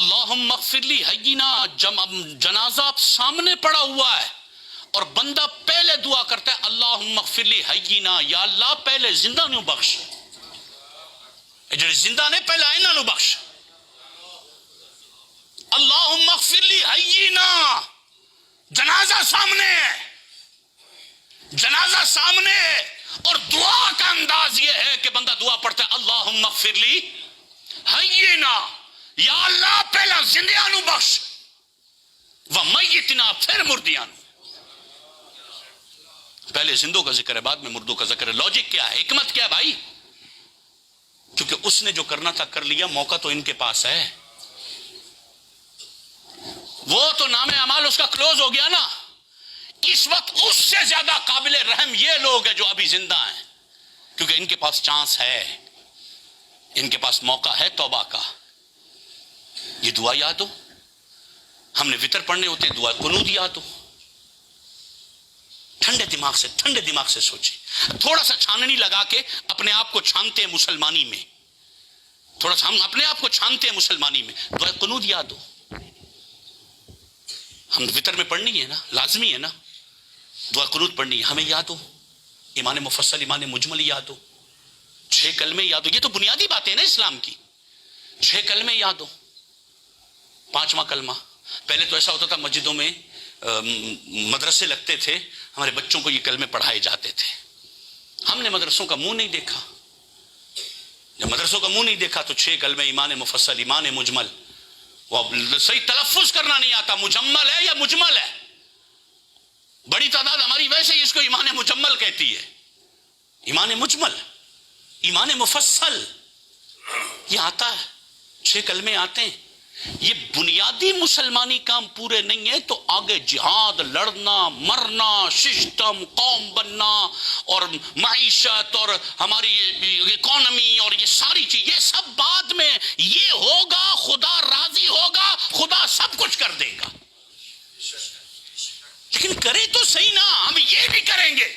اللہم اغفر لی حینا، جنازہ سامنے پڑا ہوا ہے اور بندہ پہلے دعا کرتا ہے اللہم اغفر لی حینا، یا اللہ پہلے زندہ نو بخش، جو زندہ نے پہلے آئینہ نو بخش. اللہم اغفر لی حینا، جنازہ سامنے ہے، جنازہ سامنے ہے، اور دعا کا انداز یہ ہے کہ بندہ دعا پڑھتا ہے اللہم اغفر لی حینا، یا اللہ پہلا زندیاں نو بخش، ومیتنا پھر مردیاں نو. پہلے زندوں کا ذکر ہے بعد میں مردوں کا ذکر ہے. لاجک کیا ہے، حکمت کیا ہے بھائی؟ کیونکہ اس نے جو کرنا تھا کر لیا، موقع تو ان کے پاس ہے. وہ تو نام اعمال اس کا کلوز ہو گیا نا. اس وقت اس سے زیادہ قابل رحم یہ لوگ ہیں جو ابھی زندہ ہیں، کیونکہ ان کے پاس چانس ہے، ان کے پاس موقع ہے توبہ کا. یہ دعا یاد ہو، ہم نے وطر پڑھنے ہوتے ہیں، دعا قنوت یاد ہو. ٹھنڈے دماغ سے سوچیں، تھوڑا سا چھاننی لگا کے اپنے آپ کو چھانتے ہیں مسلمانی میں، تھوڑا سا ہم اپنے آپ کو چھانتے ہیں مسلمانی میں. دعا قنوت یاد ہو، ہم وطر میں پڑھنی ہے نا، لازمی ہے نا دعا قنوت پڑھنی ہے. ہمیں یاد ہو ایمان مفصل، ایمان مجمل یاد ہو، 6 کلمے یاد ہو. یہ تو بنیادی باتیں ہیں نا اسلام کی. 6 کلمے یاد ہو. 5واں کلمہ، پہلے تو ایسا ہوتا تھا مسجدوں میں مدرسے لگتے تھے، ہمارے بچوں کو یہ کلمے پڑھائے جاتے تھے. ہم نے مدرسوں کا منہ نہیں دیکھا. جب مدرسوں کا منہ نہیں دیکھا تو 6 کلمے ایمان مفصل، ایمان مجمل. وہ صحیح تلفظ کرنا نہیں آتا، مجمل ہے یا مجمل ہے. بڑی تعداد ہماری ویسے ہی اس کو ایمان مجمل کہتی ہے. ایمان مجمل، ایمان مفصل یہ آتا ہے، 6 کلمے آتے ہیں. یہ بنیادی مسلمانی کام پورے نہیں ہے تو آگے جہاد، لڑنا، مرنا، سسٹم، قوم بننا اور معیشت اور ہماری اکانومی اور یہ ساری چیز، یہ سب بعد میں. یہ ہوگا خدا راضی ہوگا، خدا سب کچھ کر دے گا. لیکن کرے تو صحیح نا. ہم یہ بھی کریں گے،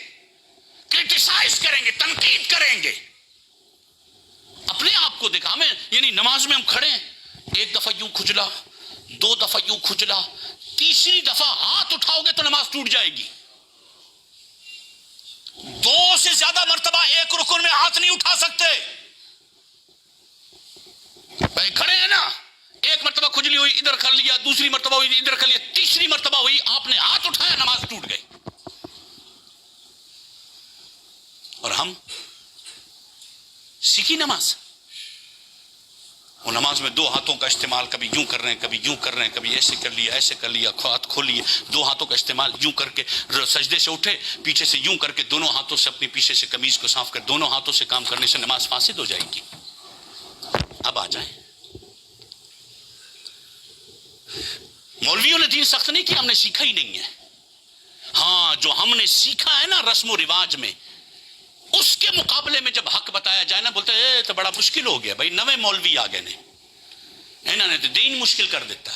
کرٹیسائز کریں گے، تنقید کریں گے. اپنے آپ کو دیکھا ہمیں، یعنی نماز میں ہم کھڑے ہیں، 1 دفعہ یوں کھجلا، 2 دفعہ یوں کھجلا، تیسری دفعہ ہاتھ اٹھاؤ گے تو نماز ٹوٹ جائے گی. 2 سے زیادہ مرتبہ ایک رکن میں ہاتھ نہیں اٹھا سکتے. بھائی کھڑے ہیں نا، 1 مرتبہ کھجلی ہوئی ادھر کر لیا، دوسری مرتبہ ہوئی ادھر کر لیا، تیسری مرتبہ ہوئی آپ نے ہاتھ اٹھایا، نماز ٹوٹ گئی. اور ہم سیکھی نماز، وہ نماز میں 2 ہاتھوں کا استعمال، کبھی یوں کر رہے ہیں، کبھی یوں کر رہے ہیں، کبھی ایسے کر لیا، ایسے کر لیا، ہاتھ کھولیے، 2 ہاتھوں کا استعمال، یوں کر کے سجدے سے اٹھے، پیچھے سے یوں کر کے دونوں ہاتھوں سے اپنی پیچھے سے قمیض کو صاف کر، دونوں ہاتھوں سے کام کرنے سے نماز فاسد ہو جائے گی. اب آ جائیں، مولویوں نے دین سخت نہیں کیا، ہم نے سیکھا ہی نہیں ہے. ہاں جو ہم نے سیکھا ہے نا رسم و رواج میں، اس کے مقابلے میں جب حق بتایا جائے نا، بولتے ہیں تو بڑا مشکل ہو گیا بھائی، نوے مولوی آ گئے نے، انہوں نے تو دین مشکل کر دیتا.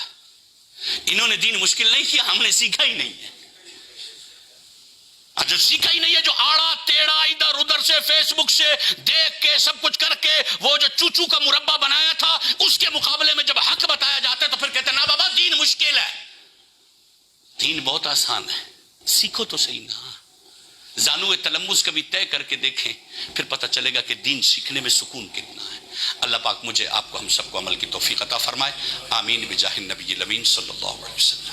انہوں نے دین مشکل نہیں کیا، ہم نے سیکھا ہی نہیں ہے. جو سیکھا ہی نہیں ہے، جو آڑا ٹیڑھا ادھر ادھر سے فیس بک سے دیکھ کے سب کچھ کر کے وہ جو چوچو کا مربع بنایا تھا، اس کے مقابلے میں جب حق بتایا جاتا ہے تو پھر کہتے ہیں نا بابا دین مشکل ہے. دین بہت آسان ہے، سیکھو تو صحیح نا. زانو تلمس کبھی طے کر کے دیکھیں، پھر پتہ چلے گا کہ دین سیکھنے میں سکون کتنا ہے. اللہ پاک مجھے، آپ کو، ہم سب کو عمل کی توفیق عطا فرمائے. آمین بجاہ النبی الامین صلی اللہ علیہ وسلم.